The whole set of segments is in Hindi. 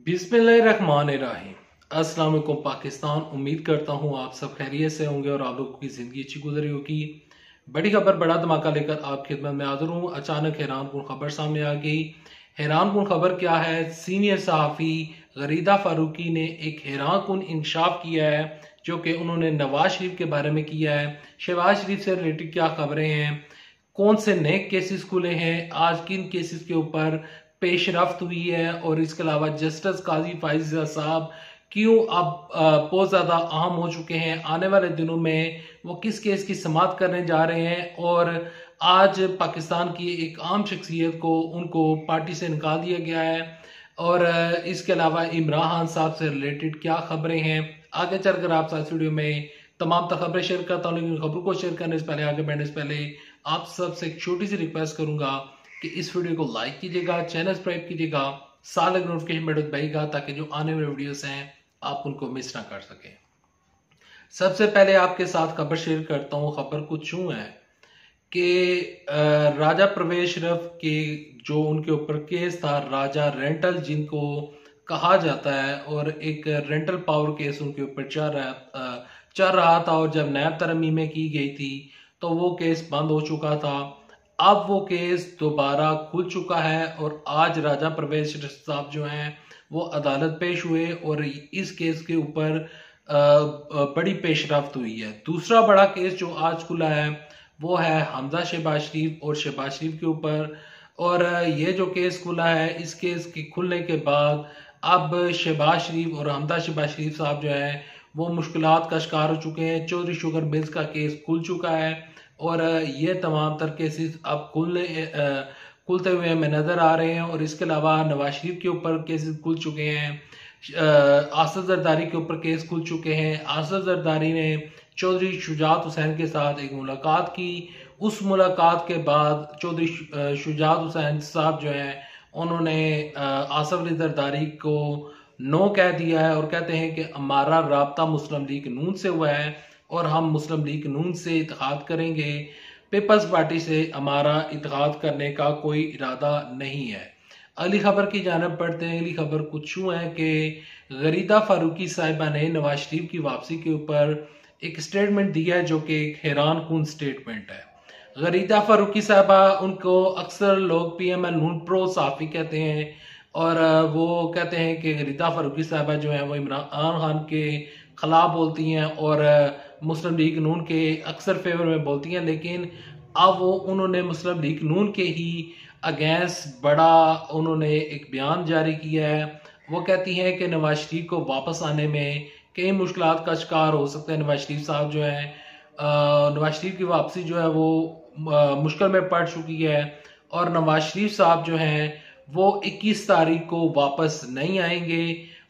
बिस्मिल्लाहिर्रहमानिर्रहीम। अस्सलाम वालेकुम पाकिस्तान। उम्मीद करता हूँ आप सब खैरियत से होंगे और आप लोगों की ज़िंदगी अच्छी गुजरी होगी। बड़ी खबर, बड़ा धमाका लेकर आप खिदमत में हाजिर हूँ। अचानक हैरान कुन खबर सामने आ गई। हैरान कुन खबर क्या है? सीनियर सहाफ़ी गरीदा फारूकी ने एक हैरान कुन इंकशाफ किया है, जो कि उन्होंने नवाज शरीफ के बारे में किया है। शहबाज शरीफ से रिलेटेड क्या खबरें हैं, कौन से नए केसेस खुले हैं, आज किन केसेस के ऊपर पेशरफ्त हुई है, और इसके अलावा जस्टिस काजी फाइजा साहब क्यों अब बहुत ज्यादा अहम हो चुके हैं। आने वाले दिनों में वो किस केस की समाअत करने जा रहे हैं, और आज पाकिस्तान की एक आम शख्सियत को उनको पार्टी से निकाल दिया गया है। और इसके अलावा इमरान खान साहब से रिलेटेड क्या खबरें हैं, आगे चलकर आप साथ वीडियो में तमाम खबरें शेयर करता हूँ। लेकिन खबरों को शेयर करने से पहले, आगे बढ़ने से पहले आप सबसे एक छोटी सी रिक्वेस्ट करूंगा कि इस वीडियो को लाइक कीजिएगा, चैनल सब्सक्राइब कीजिएगा, साथ लगे नोटिफिकेशन बेल दबाइएगा, ताकि जो आने वाले वीडियोस हैं आप उनको मिस ना कर सकें। सबसे पहले आपके साथ खबर शेयर करता हूँ। खबर कुछ यूं है कि राजा परवेज शरफ के जो उनके ऊपर केस था, राजा रेंटल जिनको कहा जाता है, और एक रेंटल पावर केस उनके ऊपर चल रहा था, और जब नैब तरमीमें की गई थी तो वो केस बंद हो चुका था। अब वो केस दोबारा खुल चुका है, और आज राजा परवेज शरफ साहब जो हैं वो अदालत पेश हुए, और इस केस के ऊपर बड़ी पेशरफ्त हुई है। दूसरा बड़ा केस जो आज खुला है वो है हमजा शहबाज शरीफ और शहबाज शरीफ के ऊपर। और ये जो केस खुला है, इस केस के खुलने के बाद अब शहबाज शरीफ और हमजा शहबाज शरीफ साहब जो है वो मुश्किलात का शिकार हो चुके हैं। चौधरी शुगर मिल्स का केस खुल चुका है, और ये तमाम तर केसेस अब खुलते हुए हमें नजर आ रहे हैं। और इसके अलावा नवाज शरीफ के ऊपर केसेस खुल चुके हैं, आसफ जरदारी के ऊपर केस खुल चुके हैं। आसफ जरदारी ने चौधरी शुजात हुसैन के साथ एक मुलाकात की। उस मुलाकात के बाद चौधरी शुजात हुसैन साहब जो हैं उन्होंने आसफ अली जरदारी को नो कह दिया है, और कहते हैं कि हमारा राब्ता मुस्लिम लीग नून से हुआ है और हम मुस्लिम लीग नून से इत्तेहाद करेंगे, पीपल्स पार्टी से हमारा इत्तेहाद करने का कोई इरादा नहीं है। अगली खबर की जानब बढ़ते हैं। अगली खबर कुछ यूं है कि गरीदा फारूकी साहिबा ने नवाज शरीफ की वापसी के ऊपर एक स्टेटमेंट दिया है, जो कि एक हैरान कुन स्टेटमेंट है। गरीदा फारूकी साहिबा, उनको अक्सर लोग PMN नून प्रो साफी कहते हैं, और वो कहते हैं कि गरीदा फारूकी साहिबा जो है वो इमरान खान के खिलाफ बोलती हैं और मुस्लिम लीग नून के अक्सर फेवर में बोलती हैं। लेकिन अब वो उन्होंने मुस्लिम लीग नून के ही अगेंस्ट बड़ा उन्होंने एक बयान जारी किया है। वो कहती हैं कि नवाज शरीफ को वापस आने में कई मुश्किलात का शिकार हो सकते हैं। नवाज शरीफ साहब जो है, नवाज शरीफ की वापसी जो है वो मुश्किल में पड़ चुकी है, और नवाज शरीफ साहब जो हैं वो 21 तारीख को वापस नहीं आएंगे,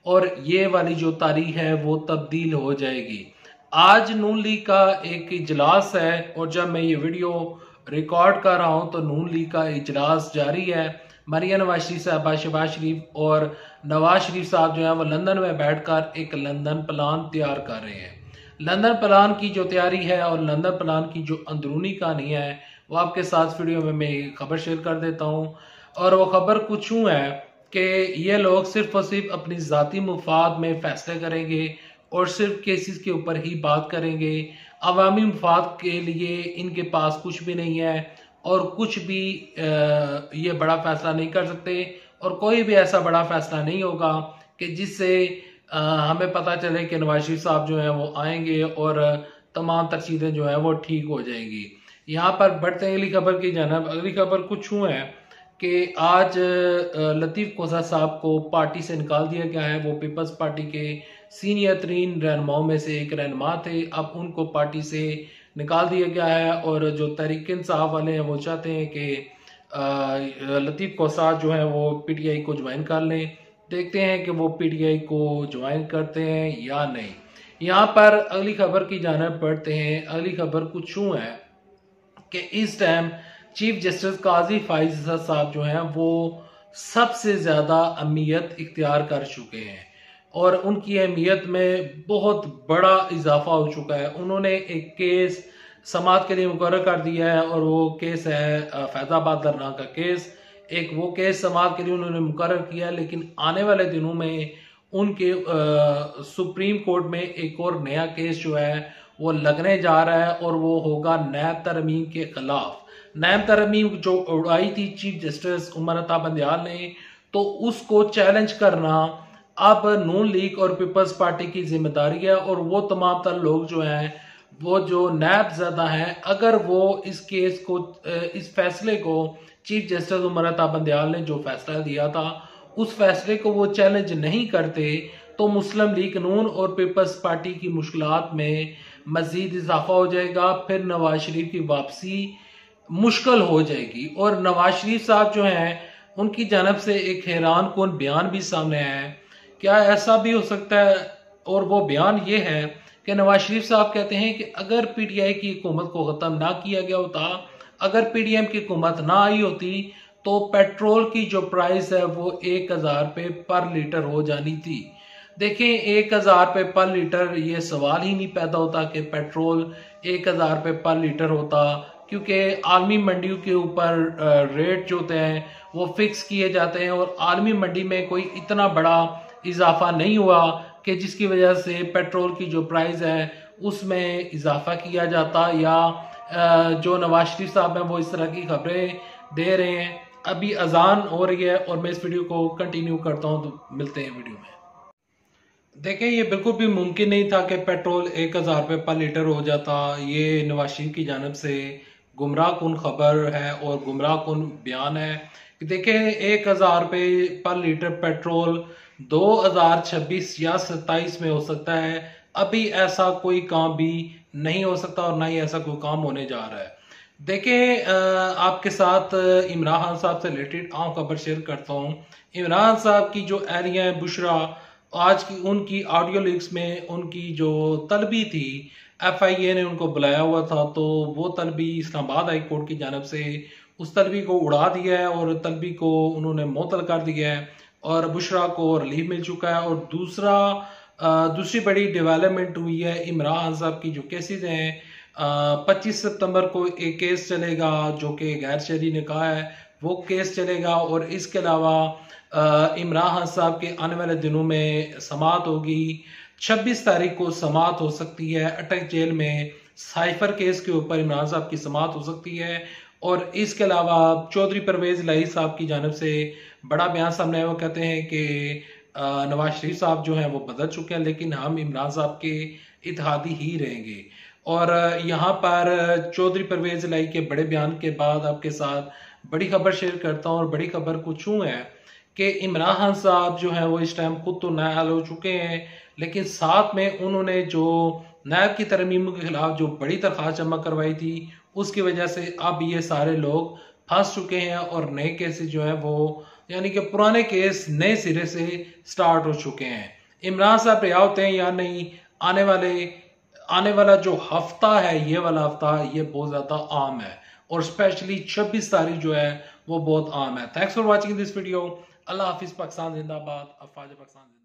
और ये वाली जो तारीख है वो तब्दील हो जाएगी। आज नून लीग का एक इजलास है, और जब मैं ये वीडियो रिकॉर्ड कर रहा हूं तो नून लीग का इजलास जारी है। मरिया नवाज शरीफ साहब, शहबाज शरीफ और नवाज शरीफ साहब जो है वो लंदन में बैठकर एक लंदन प्लान तैयार कर रहे हैं। लंदन प्लान की जो तैयारी है और लंदन प्लान की जो अंदरूनी कहानी है वो आपके साथ वीडियो में मैं खबर शेयर कर देता हूँ। और वो खबर कुछ यूं है कि ये लोग सिर्फ और सिर्फ अपनी जाती मुफाद में फैसले करेंगे, और सिर्फ केसेस के ऊपर ही बात करेंगे। अवामी मुफाद के लिए इनके पास कुछ भी नहीं है, और कुछ भी ये बड़ा फैसला नहीं कर सकते, और कोई भी ऐसा बड़ा फैसला नहीं होगा कि जिससे हमें पता चले कि नवाज शरीफ साहब जो है वो आएंगे और तमाम तर चीजें जो है वो ठीक हो जाएंगी। यहाँ पर बढ़ते हैं अगली खबर की जानब। अगली खबर कुछ यूं है कि आज लतीफ कोसा साहब को पार्टी से निकाल दिया गया है। वो पीपल्स पार्टी के सीनियर तरीन रहनुमाओं में से एक रहनुमा थे, अब उनको पार्टी से निकाल दिया गया है। और जो तहरीक इंसाफ वाले हैं वो चाहते हैं कि लतीफ कोसा जो है वो PTI को ज्वाइन कर लें। देखते हैं कि वो PTI को ज्वाइन करते हैं या नहीं। यहाँ पर अगली खबर की जानब बढ़ते हैं। अगली खबर कुछ यूं है कि इस टाइम चीफ जस्टिस काजी फाइजा साहब जो हैं वो सबसे ज्यादा अहमियत इख्तियार कर चुके हैं, और उनकी अहमियत में बहुत बड़ा इजाफा हो चुका है। उन्होंने एक केस समाअत के लिए मुकर्रर कर दिया है, और वो केस है फैजाबाद दरना का केस। एक वो केस समाअत के लिए उन्होंने मुकर्रर किया, लेकिन आने वाले दिनों में उनके सुप्रीम कोर्ट में एक और नया केस जो है वो लगने जा रहा है और वो होगा नैब तरमीम के खिलाफ। नैब तरमीम जो उड़ाई थी चीफ जस्टिस उमर अता बंदयाल ने, तो उसको चैलेंज करना अब नून लीग और पीपल्स पार्टी की जिम्मेदारी है। और वो तमाम तर लोग जो हैं वो जो नैब ज़दा हैं, अगर वो इस केस को इस फैसले को चीफ जस्टिस उमर अता बंदयाल ने जो फैसला दिया था उस फैसले को वो चैलेंज नहीं करते तो मुस्लिम लीग नून और पीपल्स पार्टी की मुश्किलात में मजीद इजाफा हो जाएगा। फिर नवाज शरीफ की वापसी मुश्किल हो जाएगी। और नवाज शरीफ साहब जो हैं उनकी जानब से एक हैरान कुन बयान भी सामने आया है। क्या ऐसा भी हो सकता है, और वो बयान ये है कि नवाज शरीफ साहब कहते हैं कि अगर पीटीआई की हुकूमत को खत्म ना किया गया होता, अगर पीडीएम की हुकूमत ना आई होती, तो पेट्रोल की जो प्राइस है वो 1000 रुपये पर लीटर हो जानी थी। देखें 1000 रुपये पर लीटर, ये सवाल ही नहीं पैदा होता कि पेट्रोल 1000 रुपये पर लीटर होता, क्योंकि आलमी मंडियों के ऊपर रेट जो होते हैं वो फिक्स किए जाते हैं और आलमी मंडी में कोई इतना बड़ा इजाफा नहीं हुआ कि जिसकी वजह से पेट्रोल की जो प्राइस है उसमें इजाफा किया जाता, या जो नवाज शरीफ साहब हैं वो इस तरह की खबरें दे रहे हैं। अभी अजान हो रही है और मैं इस वीडियो को कंटिन्यू करता हूं, तो मिलते हैं वीडियो में। देखें ये बिल्कुल भी मुमकिन नहीं था कि पेट्रोल 1000 रुपये पर लीटर हो जाता। ये नवाज शरीफ की जानब से गुमराह कुन खबर है और गुमराह कुन बयान है कि देखें 1000 रुपये पर लीटर पेट्रोल 2026 या 27 में हो सकता है। अभी ऐसा कोई काम भी नहीं हो सकता और ना ही ऐसा कोई काम होने जा रहा है। देखें आपके साथ इमरान खान साहब से रिलेटेड आम खबर शेयर करता हूँ। इमरान साहब की जो एहलिया है बुशरा, आज की उनकी ऑडियो लीक्स में उनकी जो तलबी थी एफआईए ने उनको बुलाया हुआ था, तो वो तलबी इस्लामाबाद हाई कोर्ट की जानब से उस तलबी को उड़ा दिया है और तलबी को उन्होंने मुअत्तल कर दिया है और बुशरा को रिलीफ मिल चुका है। और दूसरी बड़ी डेवलपमेंट हुई है इमरान साहब की जो केसेस हैं। 25 सितंबर को एक केस चलेगा जो कि गैर शहरी ने कहा है, वो केस चलेगा। और इसके अलावा इमरान खान साहब के आने वाले दिनों में समाअत होगी। 26 तारीख को समाअत हो सकती है अटक जेल में, साइफर केस के ऊपर इमरान साहब की समाअत हो सकती है। और इसके अलावा चौधरी परवेज इलाही साहब की जानब से बड़ा बयान सामने आया। वो कहते हैं कि नवाज शरीफ साहब जो हैं वो बदल चुके हैं, लेकिन हम इमरान साहब के इत्तेहादी ही रहेंगे। और यहाँ पर चौधरी परवेज इलाही के बड़े बयान के बाद आपके साथ बड़ी खबर शेयर करता हूँ। और बड़ी खबर कुछ यूं है कि इमरान खान साहब जो है वो इस टाइम खुद तो नाअहल हो चुके हैं, लेकिन साथ में उन्होंने जो नैब की तरमीम के खिलाफ जो बड़ी दरख्वास्त जमा करवाई थी उसकी वजह से अब ये सारे लोग फंस चुके हैं और नए केसेस जो है वो, यानी कि पुराने केस नए सिरे से स्टार्ट हो चुके हैं। इमरान साहब रिहा होते हैं या नहीं, आने वाला जो हफ्ता है, ये वाला हफ्ता ये बहुत ज्यादा आम है और स्पेशली 26 तारीख जो है वो बहुत आम है। Thanks for watching this video. अल्लाह हाफिज। पाकिस्तान जिंदाबाद। अफवाज पाकिस्तान।